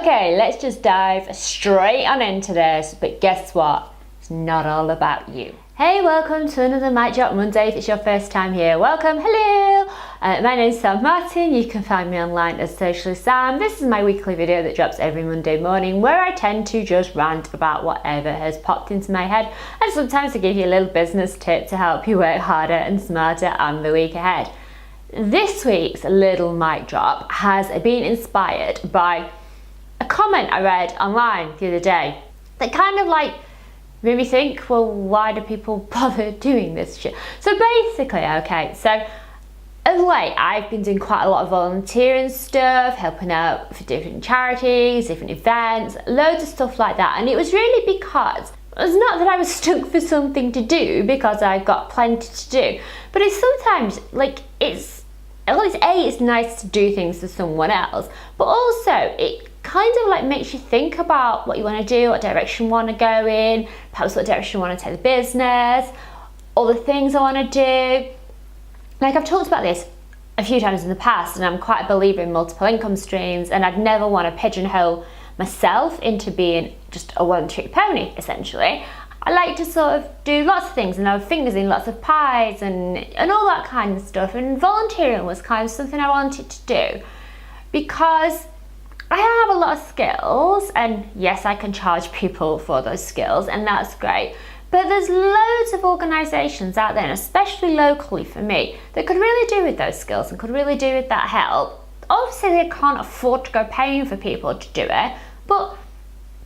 Okay, let's just dive straight on into this, but guess what? It's not all about you. Hey, welcome to another Mic Drop Monday. If it's your first time here, welcome, hello! My name is Samantha. You can find me online as Socially Sam. This is my weekly video that drops every Monday morning where I tend to just rant about whatever has popped into my head, and sometimes to give you a little business tip to help you work harder and smarter on the week ahead. This week's little mic drop has been inspired by a comment I read online the other day that kind of made me think, well, why do people bother doing this shit? So basically, so of late, I've been doing quite a lot of volunteering stuff, helping out for different charities, different events, loads of stuff like that. And it was really because it's not that I was stuck for something to do, because I've got plenty to do, but it's sometimes it's nice to do things for someone else, but also it kind of makes you think about what you want to do, what direction you want to go in, perhaps what direction you want to take the business, all the things I want to do. I've talked about this a few times in the past, and I'm quite a believer in multiple income streams, and I'd never want to pigeonhole myself into being just a one-trick pony, essentially. I like to sort of do lots of things and have fingers in lots of pies and all that kind of stuff, and volunteering was kind of something I wanted to do because I have a lot of skills, and yes, I can charge people for those skills, and that's great. But there's loads of organisations out there, and especially locally for me, that could really do with those skills and could really do with that help. Obviously, they can't afford to go paying for people to do it, but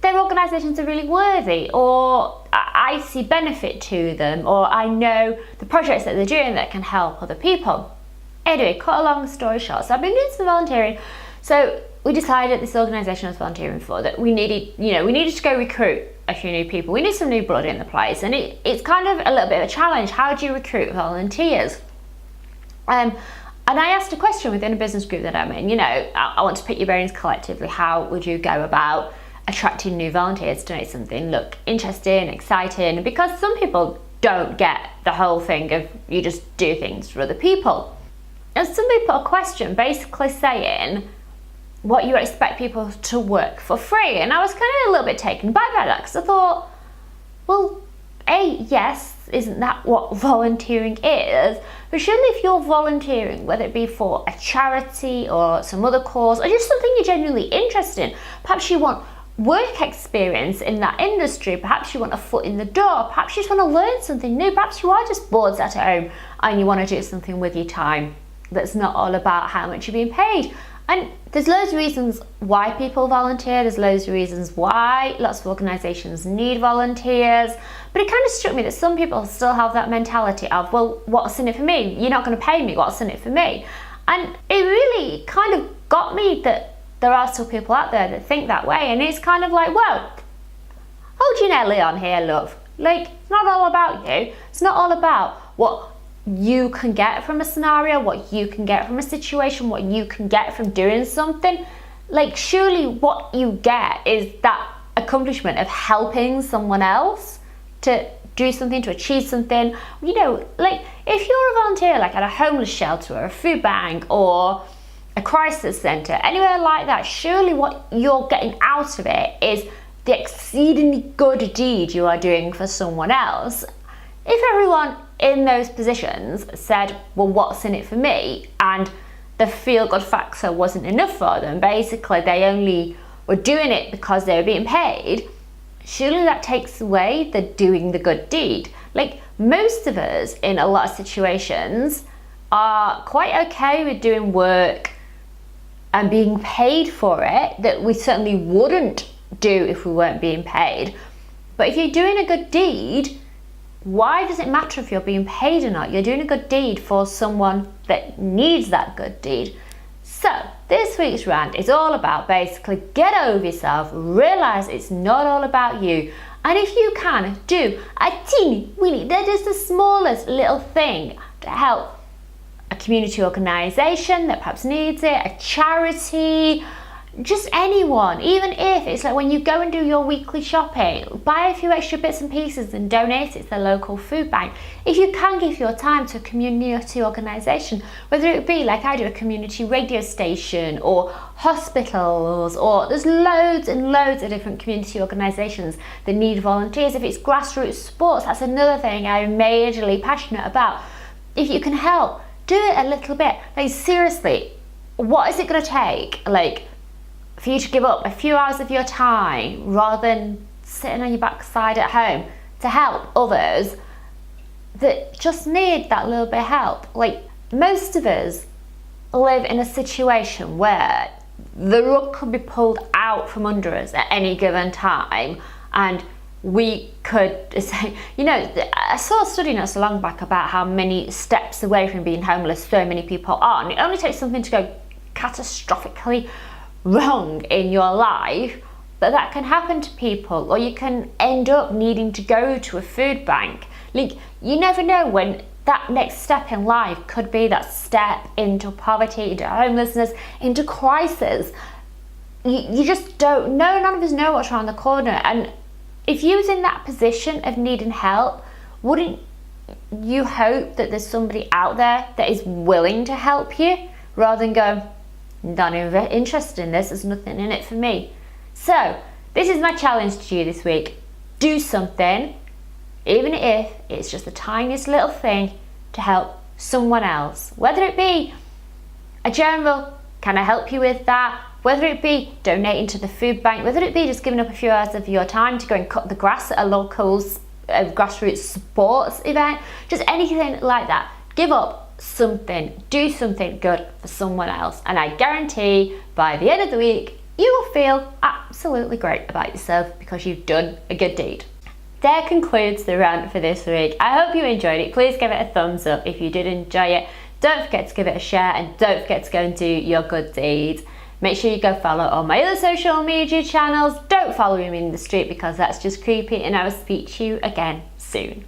their organisations are really worthy, or I see benefit to them, or I know the projects that they're doing that can help other people. Anyway, cut a long story short, so I've been doing some volunteering. So we decided at this organisation I was volunteering for that we needed to go recruit a few new people. We need some new blood in the place, and it's kind of a little bit of a challenge. How do you recruit volunteers? And I asked a question within a business group that I'm in. I want to pick your brains collectively. How would you go about attracting new volunteers to make something look interesting, exciting? Because some people don't get the whole thing of you just do things for other people. And somebody put a question basically saying what you expect people to work for free, and I was kind of a little bit taken aback by that, because I thought, well, yes, isn't that what volunteering is? But surely if you're volunteering, whether it be for a charity or some other cause, or just something you're genuinely interested in, perhaps you want work experience in that industry, perhaps you want a foot in the door, perhaps you just want to learn something new, perhaps you are just bored at home and you want to do something with your time that's not all about how much you're being paid. And there's loads of reasons why people volunteer, there's loads of reasons why lots of organisations need volunteers, but it kind of struck me that some people still have that mentality of, well, what's in it for me? You're not going to pay me, what's in it for me? And it really kind of got me that there are still people out there that think that way, and it's kind of like, well, hold your Nelly on here, love. It's not all about you. It's not all about what you can get from a scenario, what you can get from a situation, what you can get from doing something. Surely what you get is that accomplishment of helping someone else to do something, to achieve something. If you're a volunteer, at a homeless shelter or a food bank or a crisis centre, anywhere like that, surely what you're getting out of it is the exceedingly good deed you are doing for someone else. If everyone in those positions said, well, what's in it for me? And the feel-good factor wasn't enough for them, basically they only were doing it because they were being paid, surely that takes away the doing the good deed. Most of us in a lot of situations are quite okay with doing work and being paid for it that we certainly wouldn't do if we weren't being paid. But if you're doing a good deed, why does it matter if you're being paid or not? You're doing a good deed for someone that needs that good deed. So this week's rant is all about basically get over yourself, realise it's not all about you, and if you can, do a teeny weeny, that is the smallest little thing to help a community organisation that perhaps needs it, a charity, just anyone, even if it's like when you go and do your weekly shopping, buy a few extra bits and pieces and donate it to the local food bank. If you can give your time to a community organisation, whether it be like I do, a community radio station or hospitals, or there's loads and loads of different community organisations that need volunteers. If it's grassroots sports, that's another thing I'm majorly passionate about. If you can help, do it a little bit. Like seriously, what is it going to take? Like, for you to give up a few hours of your time rather than sitting on your backside at home to help others that just need that little bit of help. Like, most of us live in a situation where the rug could be pulled out from under us at any given time, and we could say, you know, I saw a study not so long back about how many steps away from being homeless so many people are, and it only takes something to go catastrophically wrong in your life that can happen to people, or you can end up needing to go to a food bank. Like, you never know when that next step in life could be that step into poverty, into homelessness, into crisis. You just don't know. None of us know what's around the corner. And if you was in that position of needing help, wouldn't you hope that there's somebody out there that is willing to help you, rather than go, not even interested in this, there's nothing in it for me. So this is my challenge to you this week. Do something, even if it's just the tiniest little thing, to help someone else. Whether it be a general, can I help you with that? Whether it be donating to the food bank, whether it be just giving up a few hours of your time to go and cut the grass at a local grassroots sports event, just anything like that. Give up something, do something good for someone else, and I guarantee by the end of the week you will feel absolutely great about yourself because you've done a good deed. That concludes the rant for this week. I hope you enjoyed it. Please give it a thumbs up if you did enjoy it. Don't forget to give it a share, and don't forget to go and do your good deeds. Make sure you go follow all my other social media channels. Don't follow me in the street because that's just creepy, and I will speak to you again soon.